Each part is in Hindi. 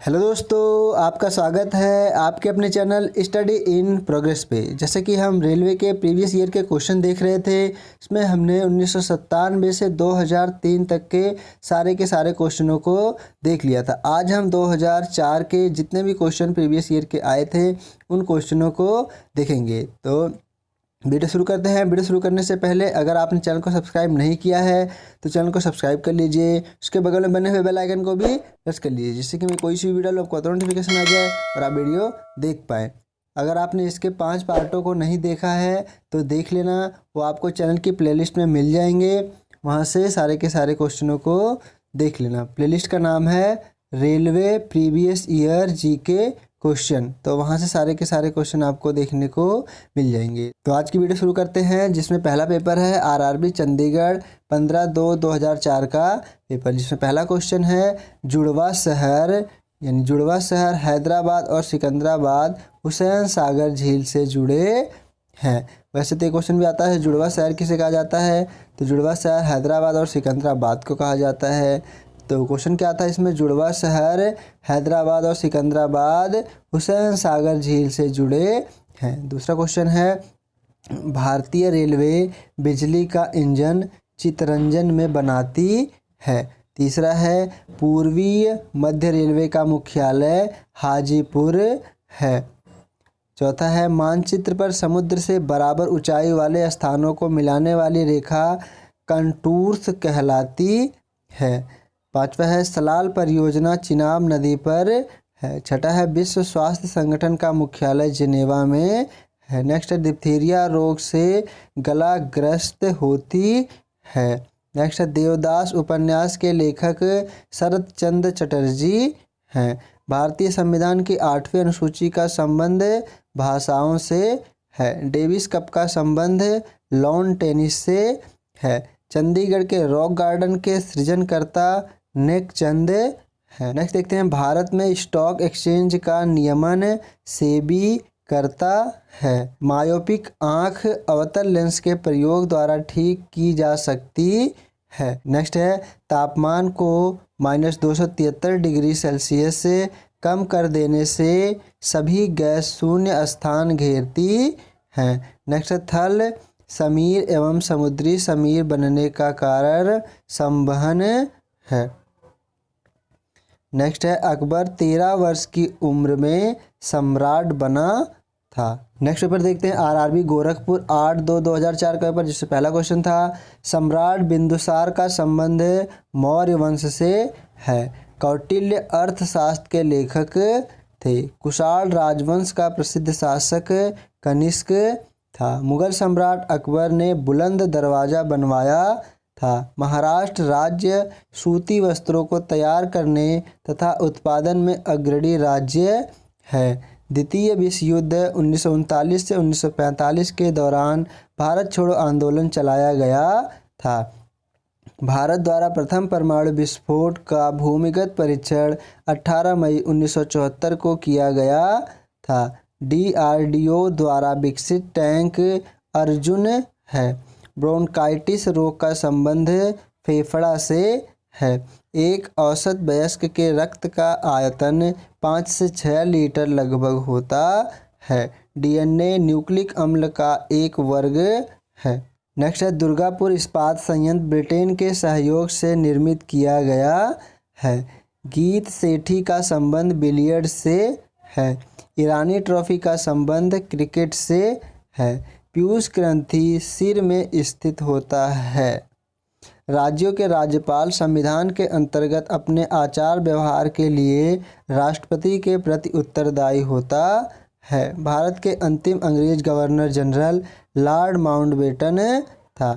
हेलो दोस्तों, आपका स्वागत है आपके अपने चैनल स्टडी इन प्रोग्रेस पे। जैसे कि हम रेलवे के प्रीवियस ईयर के क्वेश्चन देख रहे थे, इसमें हमने 1997 से 2003 तक के सारे क्वेश्चनों को देख लिया था। आज हम 2004 के जितने भी क्वेश्चन प्रीवियस ईयर के आए थे उन क्वेश्चनों को देखेंगे। तो वीडियो शुरू करते हैं। वीडियो शुरू करने से पहले अगर आपने चैनल को सब्सक्राइब नहीं किया है तो चैनल को सब्सक्राइब कर लीजिए, उसके बगल में बने हुए बेल आइकन को भी प्रेस कर लीजिए, जिससे कि मैं कोई सी वीडियो आपको नोटिफिकेशन आ जाए और आप वीडियो देख पाएँ। अगर आपने इसके 5 पार्टों को नहीं देखा है तो देख लेना, वो आपको चैनल की प्लेलिस्ट में मिल जाएंगे, वहाँ से सारे के सारे क्वेश्चनों को देख लेना। प्लेलिस्ट का नाम है railway previous year GK question, तो वहाँ से सारे के सारे क्वेश्चन आपको देखने को मिल जाएंगे। तो आज की वीडियो शुरू करते हैं, जिसमें पहला पेपर है आरआरबी चंडीगढ़ 15/2/2004 का पेपर, जिसमें पहला क्वेश्चन है जुड़वा शहर यानी जुड़वा शहर हैदराबाद और सिकंदराबाद हुसैन सागर झील से जुड़े हैं। वैसे तो ये क्वेश्चन भी आता है जुड़वा शहर किसे कहा जाता है, तो जुड़वा शहर हैदराबाद और सिकंदराबाद को कहा जाता है। तो क्वेश्चन क्या आता है इसमें, जुड़वा शहर हैदराबाद और सिकंदराबाद हुसैन सागर झील से जुड़े हैं। दूसरा क्वेश्चन है भारतीय रेलवे बिजली का इंजन चितरंजन में बनाती है। तीसरा है पूर्वीय मध्य रेलवे का मुख्यालय हाजीपुर है। चौथा है मानचित्र पर समुद्र से बराबर ऊंचाई वाले स्थानों को मिलाने वाली रेखा कंटूर्स कहलाती है। पांचवा है सलाल परियोजना चिनाब नदी पर है। छठा है विश्व स्वास्थ्य संगठन का मुख्यालय जिनेवा में है। नेक्स्ट है डिप्थीरिया रोग से गला ग्रस्त होती है। नेक्स्ट है देवदास उपन्यास के लेखक शरद चंद्र चटर्जी हैं। भारतीय संविधान की 8वीं अनुसूची का संबंध भाषाओं से है। डेविस कप का संबंध लॉन टेनिस से है। चंडीगढ़ के रॉक गार्डन के सृजनकर्ता नेक चंद है। नेक्स्ट देखते हैं भारत में स्टॉक एक्सचेंज का नियमन सेबी करता है। मायोपिक आंख अवतल लेंस के प्रयोग द्वारा ठीक की जा सकती है। नेक्स्ट है तापमान को -273 डिग्री सेल्सियस से कम कर देने से सभी गैस शून्य स्थान घेरती हैं। नेक्स्ट है थल समीर एवं समुद्री समीर बनने का कारण संवहन है। नेक्स्ट है अकबर 13 वर्ष की उम्र में सम्राट बना था। नेक्स्ट पेपर देखते हैं आरआरबी गोरखपुर 8/2/2004 का पेपर, जिससे पहला क्वेश्चन था सम्राट बिंदुसार का संबंध मौर्य वंश से है। कौटिल्य अर्थशास्त्र के लेखक थे। कुषाण राजवंश का प्रसिद्ध शासक कनिष्क था। मुगल सम्राट अकबर ने बुलंद दरवाज़ा बनवाया था। महाराष्ट्र राज्य सूती वस्त्रों को तैयार करने तथा उत्पादन में अग्रणी राज्य है। द्वितीय विश्व युद्ध 1939 से 1945 के दौरान भारत छोड़ो आंदोलन चलाया गया था। भारत द्वारा प्रथम परमाणु विस्फोट का भूमिगत परीक्षण 18 मई 1974 को किया गया था। DRDO द्वारा विकसित टैंक अर्जुन है। ब्रोंकाइटिस रोग का संबंध फेफड़ा से है। एक औसत वयस्क के रक्त का आयतन 5 से 6 लीटर लगभग होता है। DNA न्यूक्लिक अम्ल का एक वर्ग है। नेक्स्ट है दुर्गापुर इस्पात संयंत्र ब्रिटेन के सहयोग से निर्मित किया गया है। गीत सेठी का संबंध बिलियर्ड से है। ईरानी ट्रॉफी का संबंध क्रिकेट से है। पीयूष ग्रंथि सिर में स्थित होता है। राज्यों के राज्यपाल संविधान के अंतर्गत अपने आचार व्यवहार के लिए राष्ट्रपति के प्रति उत्तरदायी होता है। भारत के अंतिम अंग्रेज गवर्नर जनरल लॉर्ड माउंटबेटन था।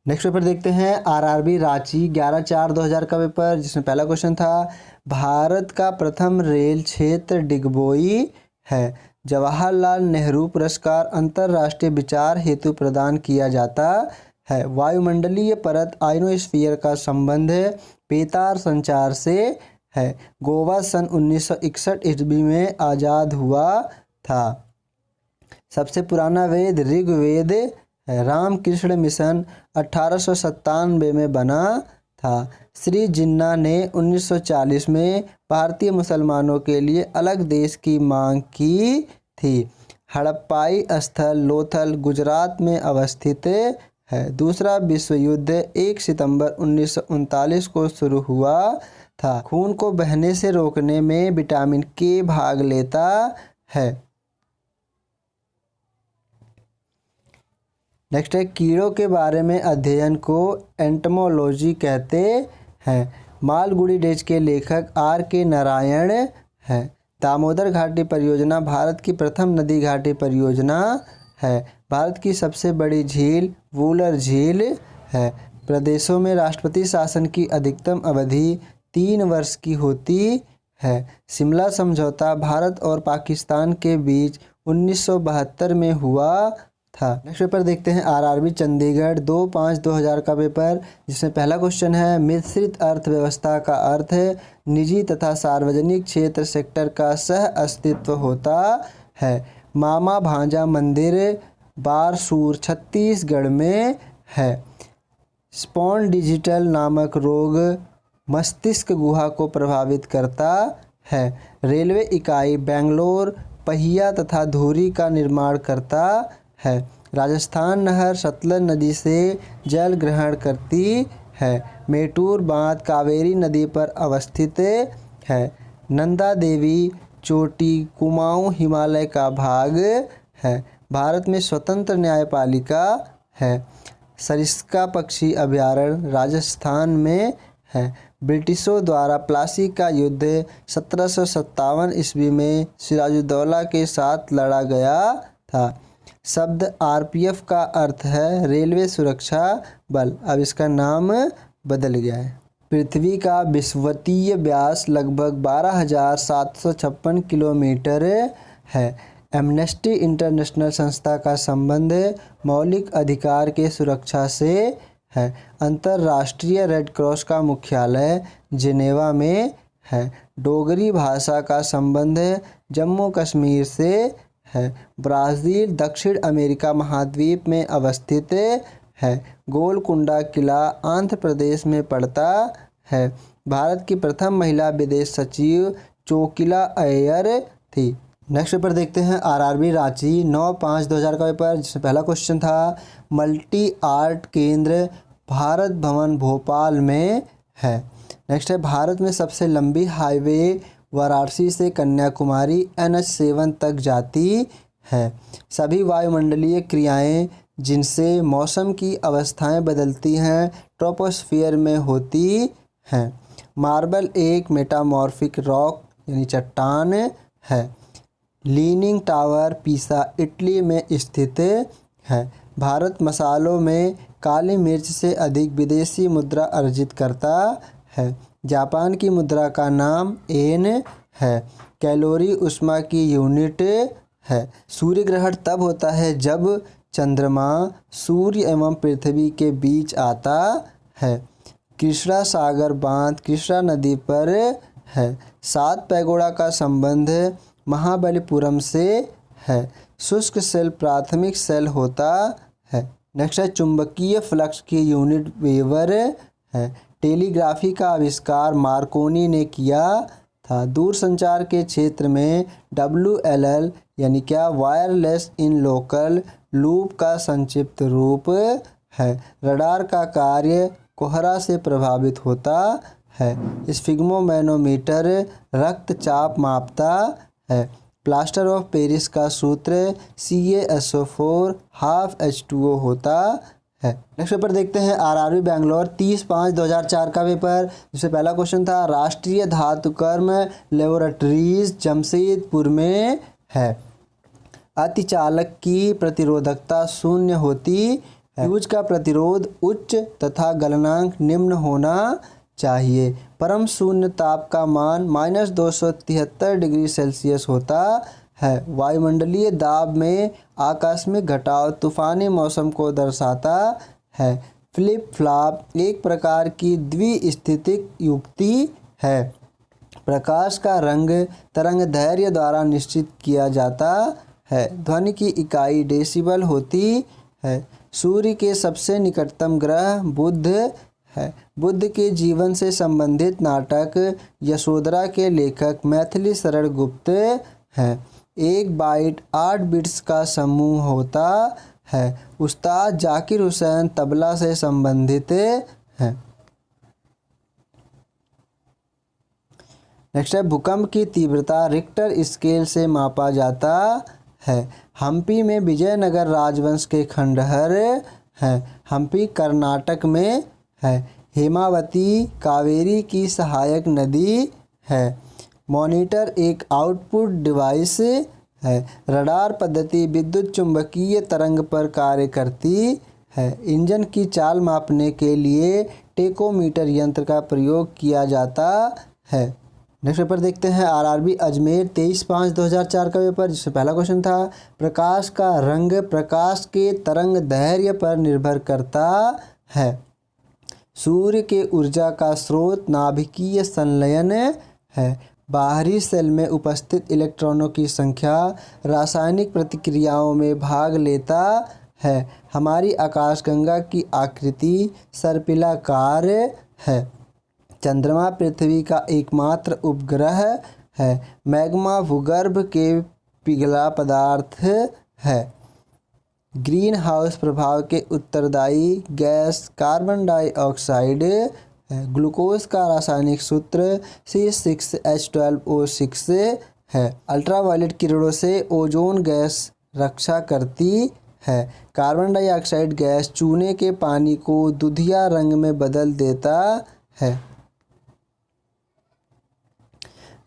नेक्स्ट पेपर देखते हैं आरआरबी रांची 11/4/2000 का पेपर, जिसमें पहला क्वेश्चन था भारत का प्रथम रेल क्षेत्र डिगबोई है। जवाहरलाल नेहरू पुरस्कार अंतर्राष्ट्रीय विचार हेतु प्रदान किया जाता है। वायुमंडलीय परत आइनोस्फीयर का संबंध बेतार संचार से है। गोवा सन 1961 ईस्वी में आज़ाद हुआ था। सबसे पुराना वेद ऋग्वेद है। रामकृष्ण मिशन 1897 में बना था। श्री जिन्ना ने 1940 में भारतीय मुसलमानों के लिए अलग देश की मांग की थी। हड़प्पाई स्थल लोथल गुजरात में अवस्थित है। दूसरा विश्व युद्ध 1 सितंबर 1939 को शुरू हुआ था। खून को बहने से रोकने में विटामिन के भाग लेता है। नेक्स्ट है, कीड़ों के बारे में अध्ययन को एंटोमोलॉजी कहते हैं। मालगुडी डेज के लेखक R.K. नारायण हैं। दामोदर घाटी परियोजना भारत की प्रथम नदी घाटी परियोजना है। भारत की सबसे बड़ी झील वूलर झील है। प्रदेशों में राष्ट्रपति शासन की अधिकतम अवधि 3 वर्ष की होती है। शिमला समझौता भारत और पाकिस्तान के बीच 1972 में हुआ था। नेक्स्ट पेपर देखते हैं आरआरबी चंडीगढ़ 2/5/2000 का पेपर, जिसमें पहला क्वेश्चन है मिश्रित अर्थव्यवस्था का अर्थ है निजी तथा सार्वजनिक क्षेत्र सेक्टर का सह अस्तित्व होता है। मामा भांजा मंदिर बारसूर छत्तीसगढ़ में है। स्पॉन्डिजिटल नामक रोग मस्तिष्क गुहा को प्रभावित करता है। रेलवे इकाई बेंगलोर पहिया तथा धुरी का निर्माण करता है। राजस्थान नहर सतलज नदी से जल ग्रहण करती है। मेटूर बांध कावेरी नदी पर अवस्थित है। नंदा देवी चोटी कुमाऊं हिमालय का भाग है। भारत में स्वतंत्र न्यायपालिका है। सरिस्का पक्षी अभयारण्य राजस्थान में है। ब्रिटिशों द्वारा प्लासी का युद्ध 1757 ईस्वी में सिराजुद्दौला के साथ लड़ा गया था। शब्द आरपीएफ का अर्थ है रेलवे सुरक्षा बल, अब इसका नाम बदल गया है। पृथ्वी का विषुवतीय व्यास लगभग 12,756 किलोमीटर है। एम्नेस्टी इंटरनेशनल संस्था का संबंध मौलिक अधिकार के सुरक्षा से है। अंतर्राष्ट्रीय रेड क्रॉस का मुख्यालय जिनेवा में है। डोगरी भाषा का संबंध जम्मू कश्मीर से है। ब्राज़ील दक्षिण अमेरिका महाद्वीप में अवस्थित है। गोलकुंडा किला आंध्र प्रदेश में पड़ता है। भारत की प्रथम महिला विदेश सचिव चोकिला अय्यर थी। नेक्स्ट पेपर देखते हैं आरआरबी रांची 9/5/2000 का पेपर, जिसमें पहला क्वेश्चन था मल्टी आर्ट केंद्र भारत भवन भोपाल में है। नेक्स्ट है भारत में सबसे लंबी हाईवे वाराणसी से कन्याकुमारी NH7 तक जाती है। सभी वायुमंडलीय क्रियाएं जिनसे मौसम की अवस्थाएं बदलती हैं ट्रोपोस्फियर में होती हैं। मार्बल एक मेटामॉर्फिक रॉक यानी चट्टान है। लीनिंग टावर पीसा इटली में स्थित है। भारत मसालों में काली मिर्च से अधिक विदेशी मुद्रा अर्जित करता है। जापान की मुद्रा का नाम येन है। कैलोरी ऊष्मा की यूनिट है। सूर्य ग्रहण तब होता है जब चंद्रमा सूर्य एवं पृथ्वी के बीच आता है। कृष्णा सागर बांध कृष्णा नदी पर है। 7 पैगोडा का संबंध महाबलीपुरम से है। शुष्क सेल प्राथमिक सेल होता है। नेक्स्ट है चुंबकीय फ्लक्स की यूनिट वेबर है। टेलीग्राफी का आविष्कार मार्कोनी ने किया था। दूरसंचार के क्षेत्र में WLL यानी क्या वायरलेस इन लोकल लूप का संक्षिप्त रूप है। रडार का कार्य कोहरा से प्रभावित होता है। स्फिग्मोमैनोमीटर रक्तचाप मापता है। प्लास्टर ऑफ पेरिस का सूत्र CaSO4 ½ H2O होता है। नेक्स्ट पेपर देखते हैं आरआरबी बेंगलोर 30/5/2004 का पेपर, जिसमें पहला क्वेश्चन था राष्ट्रीय धातुकर्म लेबोरेटरीज जमशेदपुर में है। अतिचालक की प्रतिरोधकता 0 होती है। फ्यूज का प्रतिरोध उच्च तथा गलनांक निम्न होना चाहिए। परम शून्य ताप का मान -273 डिग्री सेल्सियस होता है। वायुमंडलीय दाब में आकस्मिक घटाव तूफानी मौसम को दर्शाता है। फ्लिप फ्लॉप एक प्रकार की द्विस्थितिक युक्ति है। प्रकाश का रंग तरंगदैर्घ्य द्वारा निश्चित किया जाता है। ध्वनि की इकाई डेसिबल होती है। सूर्य के सबसे निकटतम ग्रह बुध है। बुद्ध के जीवन से संबंधित नाटक यशोधरा के लेखक मैथिली शरण गुप्त हैं। एक बाइट 8 बिट्स का समूह होता है। उस्ताद जाकिर हुसैन तबला से संबंधित हैं। नेक्स्ट है, भूकंप की तीव्रता रिक्टर स्केल से मापा जाता है। हम्पी में विजयनगर राजवंश के खंडहर हैं। हम्पी कर्नाटक में है। हेमावती कावेरी की सहायक नदी है। मॉनिटर एक आउटपुट डिवाइस है। रडार पद्धति विद्युत चुंबकीय तरंग पर कार्य करती है। इंजन की चाल मापने के लिए टेकोमीटर यंत्र का प्रयोग किया जाता है। नेक्स्ट पेपर देखते हैं, आरआरबी अजमेर 23/5/2004 का पेपर, जिससे पहला क्वेश्चन था, प्रकाश का रंग प्रकाश के तरंग दैर्घ्य पर निर्भर करता है। सूर्य के ऊर्जा का स्रोत नाभिकीय संलयन है। बाहरी सेल में उपस्थित इलेक्ट्रॉनों की संख्या रासायनिक प्रतिक्रियाओं में भाग लेता है। हमारी आकाशगंगा की आकृति सर्पिलाकार है। चंद्रमा पृथ्वी का एकमात्र उपग्रह है। मैग्मा भूगर्भ के पिघला पदार्थ है। ग्रीन हाउस प्रभाव के उत्तरदायी गैस कार्बन डाइऑक्साइड है। ग्लूकोज का रासायनिक सूत्र C6H12O6 है। अल्ट्रावायलेट किरणों से ओजोन गैस रक्षा करती है। कार्बन डाइऑक्साइड गैस चूने के पानी को दूधिया रंग में बदल देता है।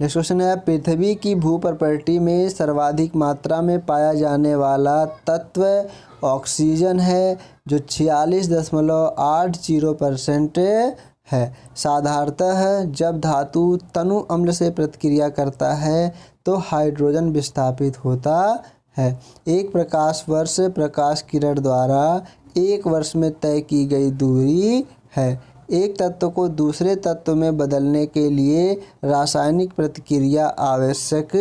नेक्स्ट क्वेश्चन है, पृथ्वी की भू प्रॉपर्टी में सर्वाधिक मात्रा में पाया जाने वाला तत्व ऑक्सीजन है, जो 46.80% है। साधारणतः जब धातु तनु अम्ल से प्रतिक्रिया करता है तो हाइड्रोजन विस्थापित होता है। एक प्रकाश वर्ष प्रकाश किरण द्वारा एक वर्ष में तय की गई दूरी है। एक तत्व को दूसरे तत्व में बदलने के लिए रासायनिक प्रतिक्रिया आवश्यक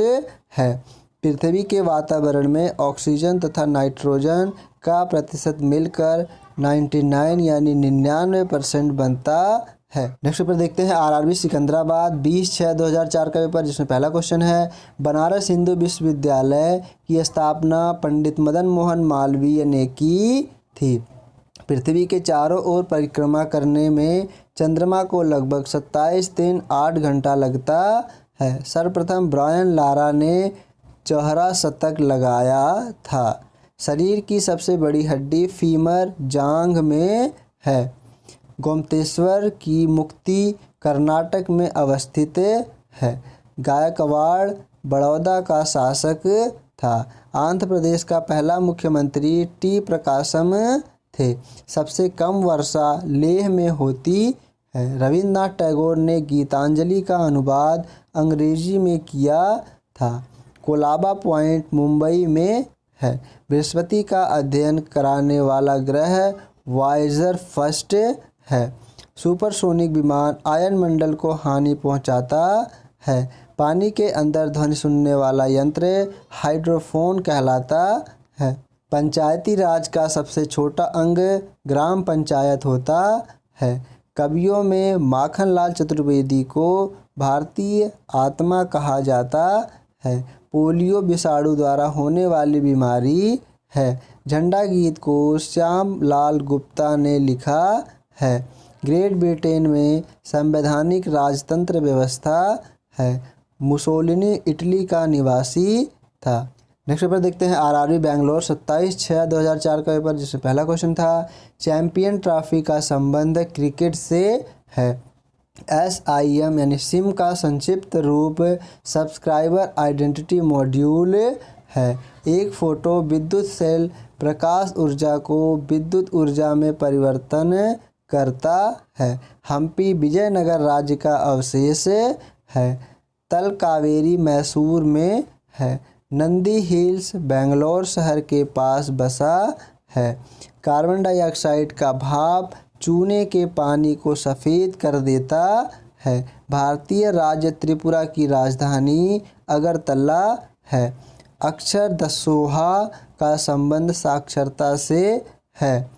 है। पृथ्वी के वातावरण में ऑक्सीजन तथा नाइट्रोजन का प्रतिशत मिलकर 99 यानी 99% बनता है। नेक्स्ट पेपर देखते हैं, आरआरबी सिकंदराबाद 20/6/2004 का पेपर, जिसमें पहला क्वेश्चन है, बनारस हिंदू विश्वविद्यालय की स्थापना पंडित मदन मोहन मालवीय ने की थी। पृथ्वी के चारों ओर परिक्रमा करने में चंद्रमा को लगभग 27 दिन 8 घंटा लगता है। सर्वप्रथम ब्रायन लारा ने चौहरा शतक लगाया था। शरीर की सबसे बड़ी हड्डी फीमर जांघ में है। गोमतेश्वर की मुक्ति कर्नाटक में अवस्थित है। गायकवाड़ बड़ौदा का शासक था। आंध्र प्रदेश का पहला मुख्यमंत्री टी प्रकाशम थे। सबसे कम वर्षा लेह में होती है। रविन्द्रनाथ टैगोर ने गीतांजलि का अनुवाद अंग्रेजी में किया था। कोलाबा पॉइंट मुंबई में है। बृहस्पति का अध्ययन कराने वाला ग्रह वायेजर फर्स्ट है। सुपरसोनिक विमान आयनमंडल को हानि पहुंचाता है। पानी के अंदर ध्वनि सुनने वाला यंत्र हाइड्रोफोन कहलाता है। पंचायती राज का सबसे छोटा अंग ग्राम पंचायत होता है। कवियों में माखनलाल चतुर्वेदी को भारतीय आत्मा कहा जाता है। पोलियो विषाणु द्वारा होने वाली बीमारी है। झंडा गीत को श्याम लाल गुप्ता ने लिखा है। ग्रेट ब्रिटेन में संवैधानिक राजतंत्र व्यवस्था है। मुसोलिनी इटली का निवासी था। नेक्स्ट पेपर देखते हैं, आरआरबी बेंगलोर 27/6/2004 का पेपर, जिसमें पहला क्वेश्चन था, चैंपियन ट्रॉफी का संबंध क्रिकेट से है। SIM यानी सिम का संक्षिप्त रूप सब्सक्राइबर आइडेंटिटी मॉड्यूल है। एक फोटो विद्युत सेल प्रकाश ऊर्जा को विद्युत ऊर्जा में परिवर्तन करता है। हम्पी विजयनगर राज्य का अवशेष है। तलकावेरी मैसूर में है। नंदी हिल्स बेंगलोर शहर के पास बसा है। कार्बन डाइऑक्साइड का भाप चूने के पानी को सफ़ेद कर देता है। भारतीय राज्य त्रिपुरा की राजधानी अगरतला है। अक्षर दसोहा का संबंध साक्षरता से है।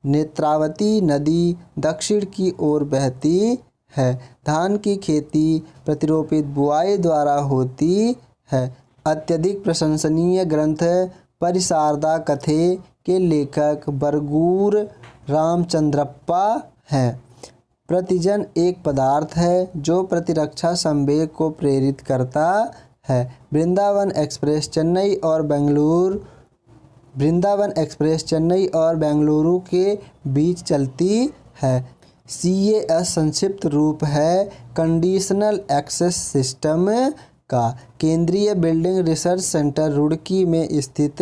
नेत्रावती नदी दक्षिण की ओर बहती है। धान की खेती प्रतिरोपित बुआई द्वारा होती है। अत्यधिक प्रशंसनीय ग्रंथ परिशारदा कथे के लेखक बरगूर रामचंद्रप्पा हैं। प्रतिजन एक पदार्थ है जो प्रतिरक्षा संवेग को प्रेरित करता है। वृंदावन एक्सप्रेस चेन्नई और बेंगलुरु के बीच चलती है। CAS संक्षिप्त रूप है कंडीशनल एक्सेस सिस्टम का। केंद्रीय बिल्डिंग रिसर्च सेंटर रुड़की में स्थित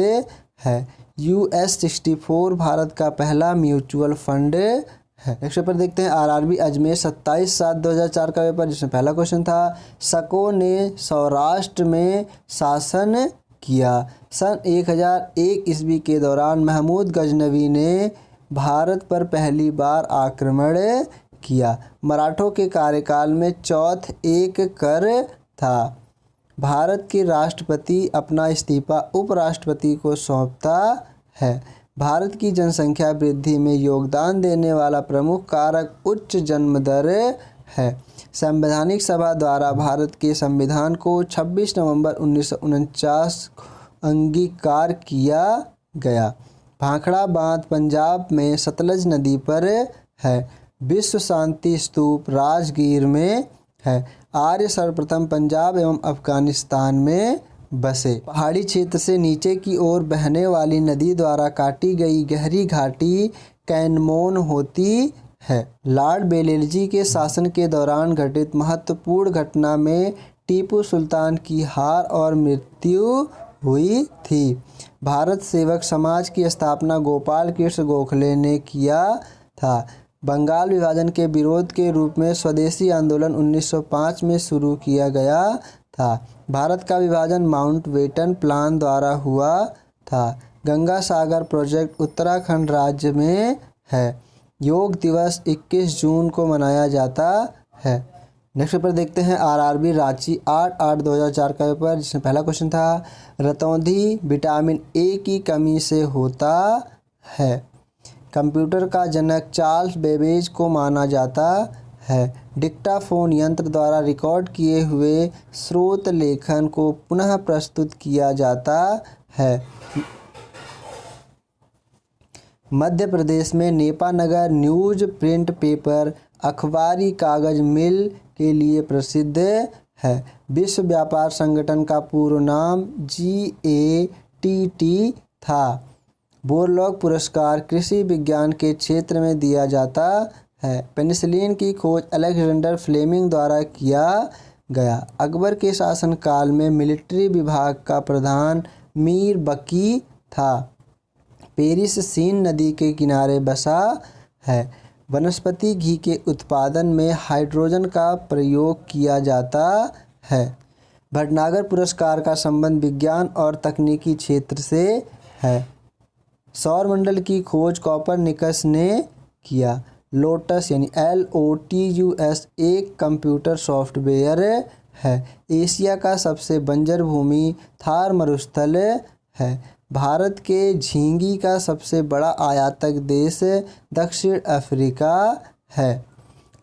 है। US 64 भारत का पहला म्यूचुअल फंड है। नेक्स्ट पेपर देखते हैं RRB अजमेर 27/7/2004 का पेपर, जिसमें पहला क्वेश्चन था शकों ने सौराष्ट्र में शासन किया। सन 1001 ईस्वी के दौरान महमूद गजनवी ने भारत पर पहली बार आक्रमण किया। मराठों के कार्यकाल में चौथ एक कर था। भारत के राष्ट्रपति अपना इस्तीफा उपराष्ट्रपति को सौंपता है। भारत की जनसंख्या वृद्धि में योगदान देने वाला प्रमुख कारक उच्च जन्म दर है। संवैधानिक सभा द्वारा भारत के संविधान को 26 नवंबर 1949 अंगीकार किया गया। भाखड़ा बांध पंजाब में सतलज नदी पर है। विश्व शांति स्तूप राजगीर में है। आर्य सर्वप्रथम पंजाब एवं अफगानिस्तान में बसे। पहाड़ी क्षेत्र से नीचे की ओर बहने वाली नदी द्वारा काटी गई गहरी घाटी कैनमोन होती है। लॉर्ड बेलेजी के शासन के दौरान घटित महत्वपूर्ण घटना में टीपू सुल्तान की हार और मृत्यु हुई थी। भारत सेवक समाज की स्थापना गोपाल कृष्ण गोखले ने किया था। बंगाल विभाजन के विरोध के रूप में स्वदेशी आंदोलन 1905 में शुरू किया गया था। भारत का विभाजन माउंटबेटन प्लान द्वारा हुआ था। गंगा सागर प्रोजेक्ट उत्तराखंड राज्य में है। योग दिवस 21 जून को मनाया जाता है। नेक्स्ट पेपर देखते हैं RRB रांची 8/8/2004 का पेपर, जिसमें पहला क्वेश्चन था रतौंधी विटामिन A की कमी से होता है। कंप्यूटर का जनक चार्ल्स बेबेज को माना जाता है। डिक्टाफोन यंत्र द्वारा रिकॉर्ड किए हुए स्रोत लेखन को पुनः प्रस्तुत किया जाता है। मध्य प्रदेश में नेपानगर न्यूज प्रिंट पेपर अखबारी कागज मिल के लिए प्रसिद्ध है। विश्व व्यापार संगठन का पूर्व नाम GATT था। बोरलॉग पुरस्कार कृषि विज्ञान के क्षेत्र में दिया जाता है। पेनिसिलिन की खोज अलेक्जेंडर फ्लेमिंग द्वारा किया गया। अकबर के शासनकाल में मिलिट्री विभाग का प्रधान मीर बकी था। पेरिस सीन नदी के किनारे बसा है। वनस्पति घी के उत्पादन में हाइड्रोजन का प्रयोग किया जाता है। भटनागर पुरस्कार का संबंध विज्ञान और तकनीकी क्षेत्र से है। सौरमंडल की खोज कोपरनिकस ने किया। लोटस यानी LOTUS एक कंप्यूटर सॉफ्टवेयर है। एशिया का सबसे बंजर भूमि थार मरुस्थल है। भारत के झींगी का सबसे बड़ा आयातक देश दक्षिण अफ्रीका है।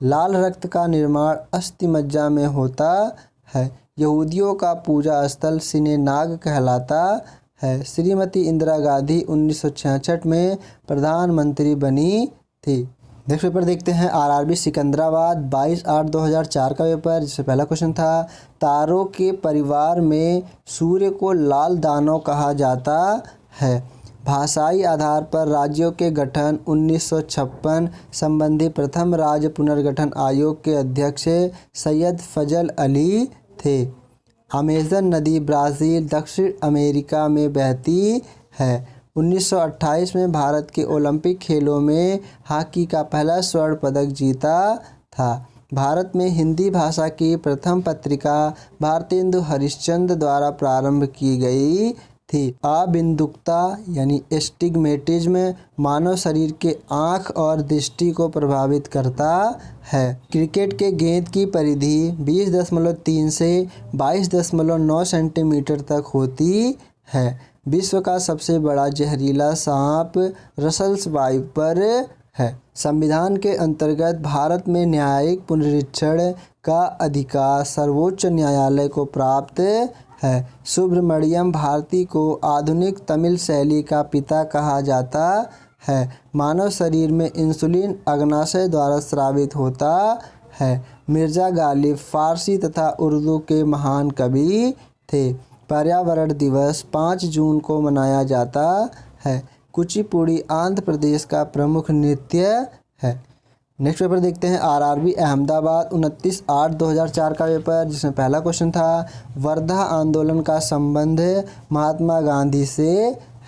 लाल रक्त का निर्माण अस्थिमज्जा में होता है। यहूदियों का पूजा स्थल सिनेनाग कहलाता है। श्रीमती इंदिरा गांधी 1966 में प्रधानमंत्री बनी थी। नेक्स्ट पेपर देखते हैं RRB सिकंदराबाद 22/8/2004 का पेपर, जिससे पहला क्वेश्चन था तारों के परिवार में सूर्य को लाल दानव कहा जाता है। भाषाई आधार पर राज्यों के गठन 1956 संबंधी प्रथम राज्य पुनर्गठन आयोग के अध्यक्ष सैयद फजल अली थे। अमेज़न नदी ब्राज़ील दक्षिण अमेरिका में बहती है। 1928 में भारत के ओलंपिक खेलों में हॉकी का पहला स्वर्ण पदक जीता था। भारत में हिंदी भाषा की प्रथम पत्रिका भारतेंदु हरिश्चंद्र द्वारा प्रारंभ की गई थी। अबिंदुकता यानी एस्टिग्मेटिज्म मानव शरीर के आँख और दृष्टि को प्रभावित करता है। क्रिकेट के गेंद की परिधि 20.3 से 22.9 सेंटीमीटर तक होती है। विश्व का सबसे बड़ा जहरीला सांप रसल्स वाइपर है। संविधान के अंतर्गत भारत में न्यायिक पुनरीक्षण का अधिकार सर्वोच्च न्यायालय को प्राप्त है। सुब्रमण्यम भारती को आधुनिक तमिल शैली का पिता कहा जाता है। मानव शरीर में इंसुलिन अग्नाशय द्वारा स्रावित होता है। मिर्ज़ा गालिब फारसी तथा उर्दू के महान कवि थे। पर्यावरण दिवस 5 जून को मनाया जाता है। कुचिपुड़ी आंध्र प्रदेश का प्रमुख नृत्य है। नेक्स्ट पेपर देखते हैं आरआरबी अहमदाबाद 29/8/2004 का पेपर, जिसमें पहला क्वेश्चन था वर्धा आंदोलन का संबंध महात्मा गांधी से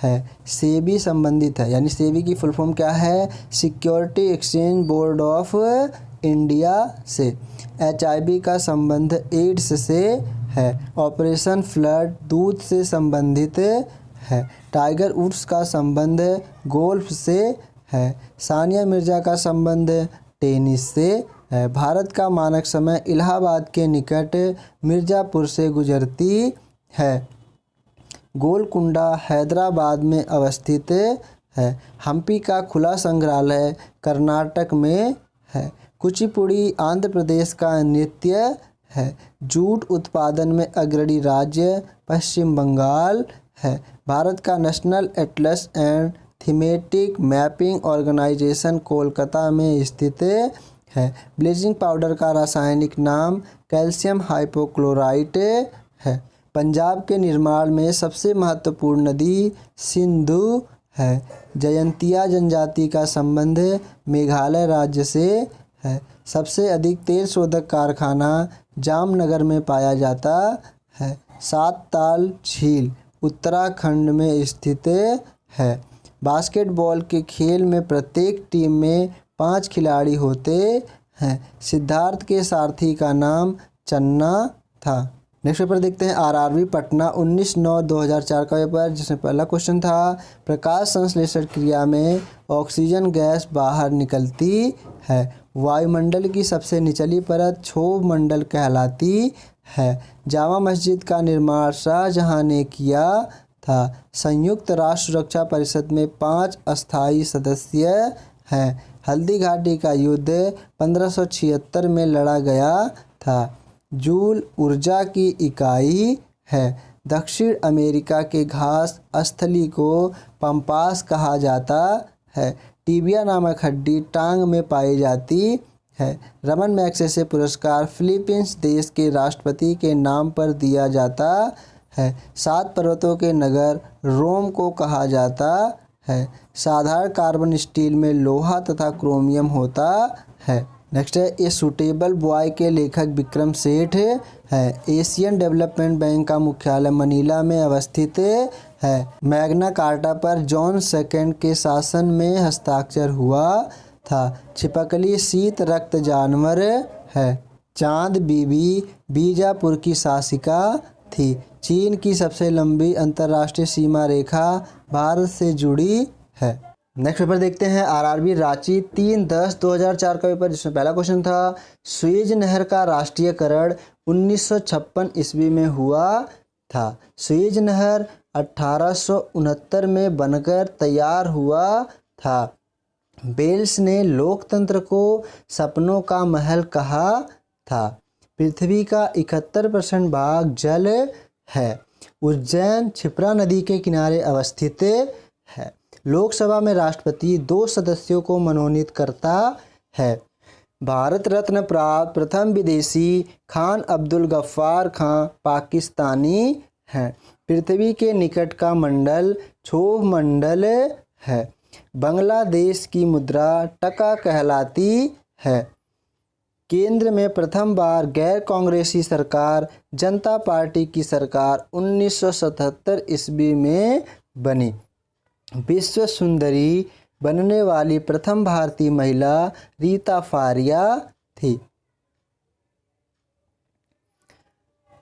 है। सेबी संबंधित है, यानी सेबी की फुल फॉर्म क्या है? Security exchange board of India से। HIV का संबंध एड्स से है। ऑपरेशन फ्लड दूध से संबंधित है। टाइगर वुड्स का संबंध गोल्फ से है। सानिया मिर्ज़ा का संबंध टेनिस से है। भारत का मानक समय इलाहाबाद के निकट मिर्ज़ापुर से गुजरती है। गोलकुंडा हैदराबाद में अवस्थित है। हम्पी का खुला संग्रहालय कर्नाटक में है। कुचिपुड़ी आंध्र प्रदेश का नृत्य है। जूट उत्पादन में अग्रणी राज्य पश्चिम बंगाल है। भारत का national atlas and thematic mapping organisation Kolkata में स्थित है। ब्लीचिंग पाउडर का रासायनिक नाम कैल्शियम हाइपोक्लोराइट है। पंजाब के निर्माण में सबसे महत्वपूर्ण नदी सिंधु है। जयंतिया जनजाति का संबंध मेघालय राज्य से है। सबसे अधिक तेल शोधक कारखाना जामनगर में पाया जाता है। सात ताल झील उत्तराखंड में स्थित है। बास्केटबॉल के खेल में प्रत्येक टीम में 5 खिलाड़ी होते हैं। सिद्धार्थ के सारथी का नाम चन्ना था। नेक्स्ट पेपर देखते हैं आरआरबी पटना 19/9/2004 का पेपर, जिसमें पहला क्वेश्चन था प्रकाश संश्लेषण क्रिया में ऑक्सीजन गैस बाहर निकलती है। वायुमंडल की सबसे निचली परत क्षोभ मंडल कहलाती है। जामा मस्जिद का निर्माण शाहजहां ने किया था। संयुक्त राष्ट्र सुरक्षा परिषद में 5 अस्थायी सदस्य हैं। हल्दी घाटी का युद्ध 1576 में लड़ा गया था। जूल ऊर्जा की इकाई है। दक्षिण अमेरिका के घास स्थली को पंपास कहा जाता है। टिबिया नामक हड्डी टांग में पाई जाती है। रमन मैग्सेसे पुरस्कार फिलीपींस देश के राष्ट्रपति के नाम पर दिया जाता है। 7 पर्वतों के नगर रोम को कहा जाता है। साधारण कार्बन स्टील में लोहा तथा क्रोमियम होता है। नेक्स्ट है ए सूटेबल बॉय के लेखक विक्रम सेठ है। एशियन डेवलपमेंट बैंक का मुख्यालय मनीला में अवस्थित है। मैग्ना कार्टा पर जॉन सेकंड के शासन में हस्ताक्षर हुआ था। छिपकली शीत रक्त जानवर है। चांद बीबी बीजापुर की शासिका थी। चीन की सबसे लंबी अंतर्राष्ट्रीय सीमा रेखा भारत से जुड़ी है। नेक्स्ट पेपर देखते हैं आरआरबी रांची 3/10/2004 का पेपर, जिसमें पहला क्वेश्चन था सुएज नहर का राष्ट्रीयकरण 1956 ईस्वी में हुआ था। सुएज नहर 1869 में बनकर तैयार हुआ था। बेल्स ने लोकतंत्र को सपनों का महल कहा था। पृथ्वी का 71% भाग जल है। उज्जैन क्षिप्रा नदी के किनारे अवस्थित है। लोकसभा में राष्ट्रपति 2 सदस्यों को मनोनीत करता है। भारत रत्न प्राप्त प्रथम विदेशी खान अब्दुल गफ्फार खां पाकिस्तानी हैं। पृथ्वी के निकट का मंडल क्षोभ मंडल है। बांग्लादेश की मुद्रा टका कहलाती है। केंद्र में प्रथम बार गैर कांग्रेसी सरकार जनता पार्टी की सरकार 1977 ईस्वी में बनी। विश्व सुंदरी बनने वाली प्रथम भारतीय महिला रीता फारिया थी।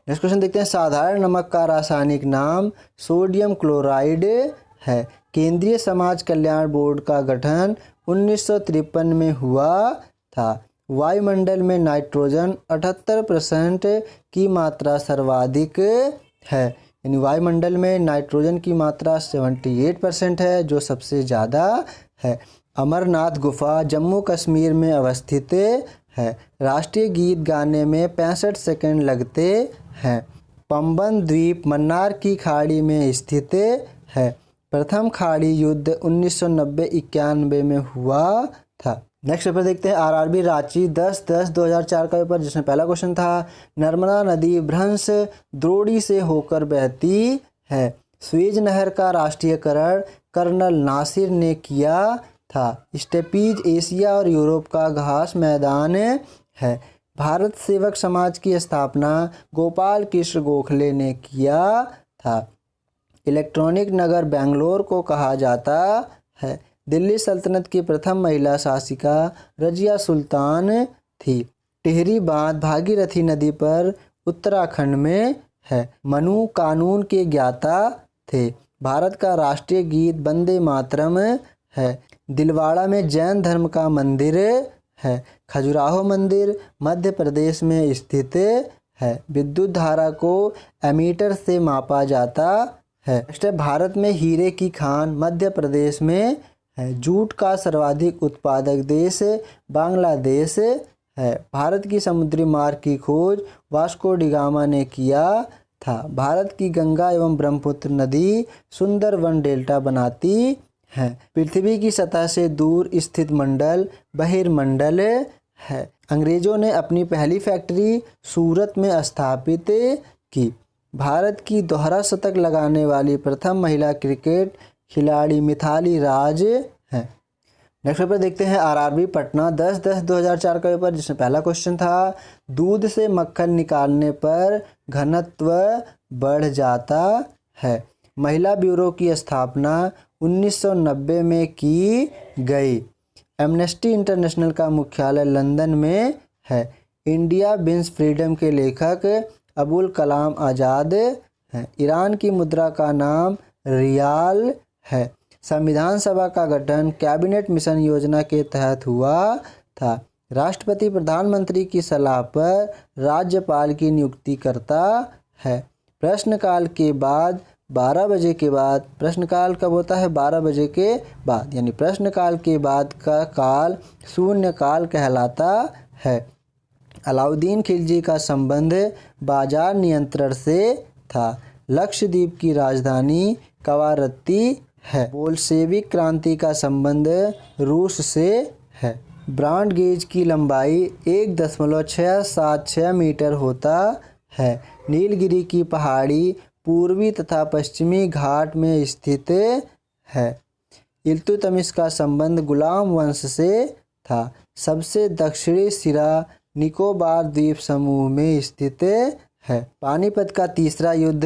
नेक्स्ट क्वेश्चन देखते हैं साधारण नमक का रासायनिक नाम सोडियम क्लोराइड है। केंद्रीय समाज कल्याण बोर्ड का गठन 1953 में हुआ था। वायुमंडल में नाइट्रोजन 78% की मात्रा सर्वाधिक है। यानी वायुमंडल में नाइट्रोजन की मात्रा 78% है, जो सबसे ज़्यादा है। अमरनाथ गुफा जम्मू कश्मीर में अवस्थित है। राष्ट्रीय गीत गाने में 65 सेकंड लगते हैं। पंबन द्वीप मन्नार की खाड़ी में स्थित है। प्रथम खाड़ी युद्ध 1990-91 में हुआ था। नेक्स्ट पेपर देखते हैं आरआरबी रांची 10/10/2004 का पेपर, जिसमें पहला क्वेश्चन था नर्मदा नदी भ्रंश द्रोणी से होकर बहती है। स्वेज नहर का राष्ट्रीयकरण कर्नल नासिर ने किया था। स्टेपीज एशिया और यूरोप का घास मैदान है। भारत सेवक समाज की स्थापना गोपाल कृष्ण गोखले ने किया था। इलेक्ट्रॉनिक नगर बेंगलोर को कहा जाता है। दिल्ली सल्तनत की प्रथम महिला शासिका रजिया सुल्तान थी। टिहरी बांध भागीरथी नदी पर उत्तराखंड में है। मनु कानून के ज्ञाता थे। भारत का राष्ट्रीय गीत वंदे मातरम है। दिलवाड़ा में जैन धर्म का मंदिर है। खजुराहो मंदिर मध्य प्रदेश में स्थित है। विद्युत धारा को एमीटर से मापा जाता है। नेक्स्ट है भारत में हीरे की खान मध्य प्रदेश में है। जूट का सर्वाधिक उत्पादक देश बांग्लादेश है। भारत की समुद्री मार्ग की खोज वास्को डिगामा ने किया था। भारत की गंगा एवं ब्रह्मपुत्र नदी सुंदरवन डेल्टा बनाती है। पृथ्वी की सतह से दूर स्थित मंडल बहिर्मंडल है। अंग्रेजों ने अपनी पहली फैक्ट्री सूरत में स्थापित की। भारत की दोहरा शतक लगाने वाली प्रथम महिला क्रिकेट खिलाड़ी मिथाली राज हैं। नेक्स्ट पेपर देखते हैं आरआरबी पटना 10/10/2004 का पेपर, जिसमें पहला क्वेश्चन था दूध से मक्खन निकालने पर घनत्व बढ़ जाता है। महिला ब्यूरो की स्थापना 1990 में की गई। एमनेस्टी इंटरनेशनल का मुख्यालय लंदन में है। इंडिया बिन्स फ्रीडम के लेखक अबुल कलाम आज़ाद हैं। ईरान की मुद्रा का नाम रियाल है। संविधान सभा का गठन कैबिनेट मिशन योजना के तहत हुआ था। राष्ट्रपति प्रधानमंत्री की सलाह पर राज्यपाल की नियुक्ति करता है। प्रश्नकाल के बाद 12 बजे के बाद, प्रश्नकाल कब होता है? 12 बजे के बाद, यानी प्रश्नकाल के बाद का काल शून्यकाल कहलाता है। अलाउद्दीन खिलजी का संबंध बाजार नियंत्रण से था। लक्षद्वीप की राजधानी कवारत्ती है। बोल्शेविक क्रांति का संबंध रूस से है। ब्रॉड गेज की लंबाई 1.676 मीटर होता है। नीलगिरी की पहाड़ी पूर्वी तथा पश्चिमी घाट में स्थित है। इल्तुतमिश का संबंध गुलाम वंश से था। सबसे दक्षिणी सिरा निकोबार द्वीप समूह में स्थित है। पानीपत का तीसरा युद्ध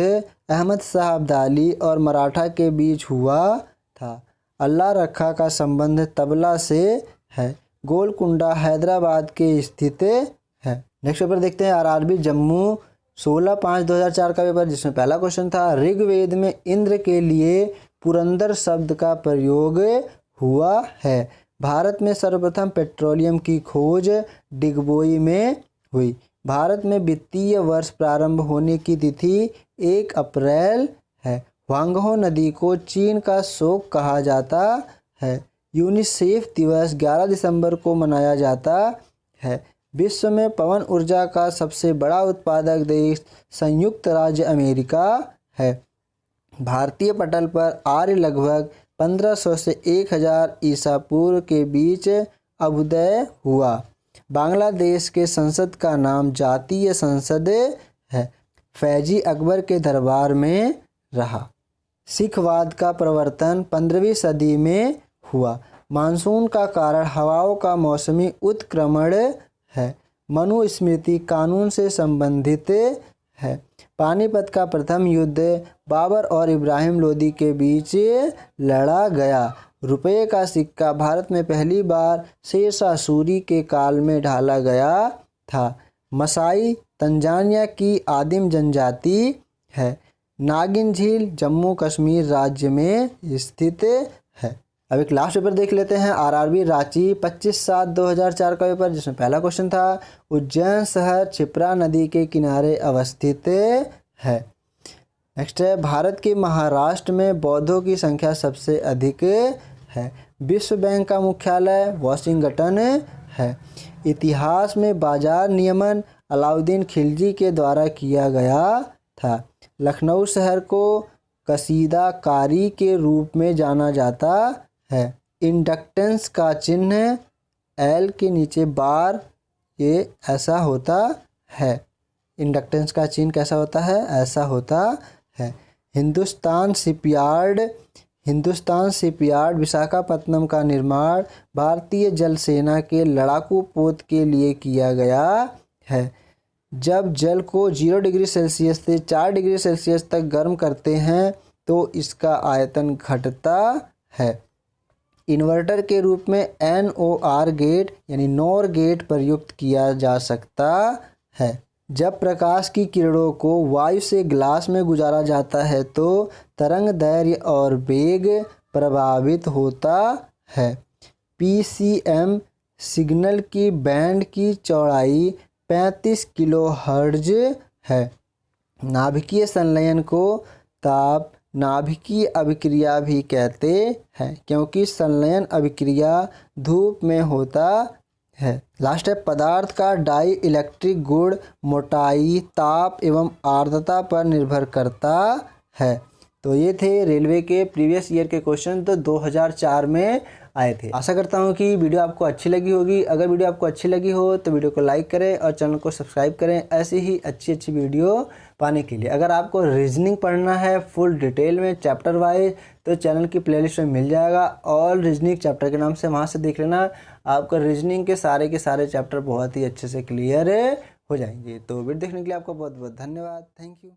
अहमद शाह अब्दाली और मराठा के बीच हुआ था। अल्लाह रखा का संबंध तबला से है। गोलकुंडा हैदराबाद के स्थित है। नेक्स्ट पेपर देखते हैं आरआरबी जम्मू 16/5/2004 का पेपर, जिसमें पहला क्वेश्चन था ऋग्वेद में इंद्र के लिए पुरंदर शब्द का प्रयोग हुआ है। भारत में सर्वप्रथम पेट्रोलियम की खोज डिगबोई में हुई। भारत में वित्तीय वर्ष प्रारंभ होने की तिथि 1 अप्रैल है। ह्वांगहो नदी को चीन का शोक कहा जाता है। यूनिसेफ दिवस 11 दिसंबर को मनाया जाता है। विश्व में पवन ऊर्जा का सबसे बड़ा उत्पादक देश संयुक्त राज्य अमेरिका है। भारतीय पटल पर आर्य लगभग 1500 से 1000 ईसा पूर्व के बीच अभ्युदय हुआ। बांग्लादेश के संसद का नाम जातीय संसद है। फैजी अकबर के दरबार में रहा। सिखवाद का प्रवर्तन 15वीं सदी में हुआ। मानसून का कारण हवाओं का मौसमी उत्क्रमण है। मनुस्मृति कानून से संबंधित है। पानीपत का प्रथम युद्ध बाबर और इब्राहिम लोदी के बीच लड़ा गया। रुपये का सिक्का भारत में पहली बार शेरशाह सूरी के काल में ढाला गया था। मसाई तंजानिया की आदिम जनजाति है। नागिन झील जम्मू कश्मीर राज्य में स्थित है। अब एक लास्ट पेपर देख लेते हैं आरआरबी रांची 25/7/2004 का पेपर, जिसमें पहला क्वेश्चन था उज्जैन शहर क्षिप्रा नदी के किनारे अवस्थित है। नेक्स्ट है भारत के महाराष्ट्र में बौद्धों की संख्या सबसे अधिक है। विश्व बैंक का मुख्यालय वाशिंगटन है। इतिहास में बाजार नियमन अलाउद्दीन खिलजी के द्वारा किया गया था। लखनऊ शहर को कसीदाकारी के रूप में जाना जाता है। इंडक्टेंस का चिन्ह एल के नीचे बार ये ऐसा होता है। इंडक्टेंस का चिन्ह कैसा होता है? ऐसा होता है। हिंदुस्तान शिपयार्ड विशाखापत्तनम का निर्माण भारतीय जल सेना के लड़ाकू पोत के लिए किया गया है। जब जल को 0 डिग्री सेल्सियस से 4 डिग्री सेल्सियस तक गर्म करते हैं तो इसका आयतन घटता है। इन्वर्टर के रूप में NOR गेट यानी नॉर गेट प्रयुक्त किया जा सकता है। जब प्रकाश की किरणों को वायु से ग्लास में गुजारा जाता है तो तरंग दैर्घ्य और वेग प्रभावित होता है। PCM सिग्नल की बैंड की चौड़ाई 35 किलोहर्ट्ज है। नाभिकीय संलयन को ताप नाभिकीय अभिक्रिया भी कहते हैं क्योंकि संलयन अभिक्रिया धूप में होता है। लास्ट है पदार्थ का डाई इलेक्ट्रिक गुण मोटाई, ताप एवं आर्द्रता पर निर्भर करता है। तो ये थे रेलवे के प्रीवियस ईयर के क्वेश्चन तो 2004 में आए थे। आशा करता हूँ कि वीडियो आपको अच्छी लगी होगी। अगर वीडियो आपको अच्छी लगी हो तो वीडियो को लाइक करें और चैनल को सब्सक्राइब करें ऐसी ही अच्छी वीडियो पाने के लिए। अगर आपको रीजनिंग पढ़ना है फुल डिटेल में चैप्टर वाइज तो चैनल की प्लेलिस्ट में मिल जाएगा। ऑल रीजनिंग चैप्टर के नाम से वहाँ से देख लेना। आपका रीजनिंग के सारे चैप्टर बहुत ही अच्छे से क्लियर हो जाएंगे। तो वीडियो देखने के लिए आपका बहुत बहुत धन्यवाद। Thank you.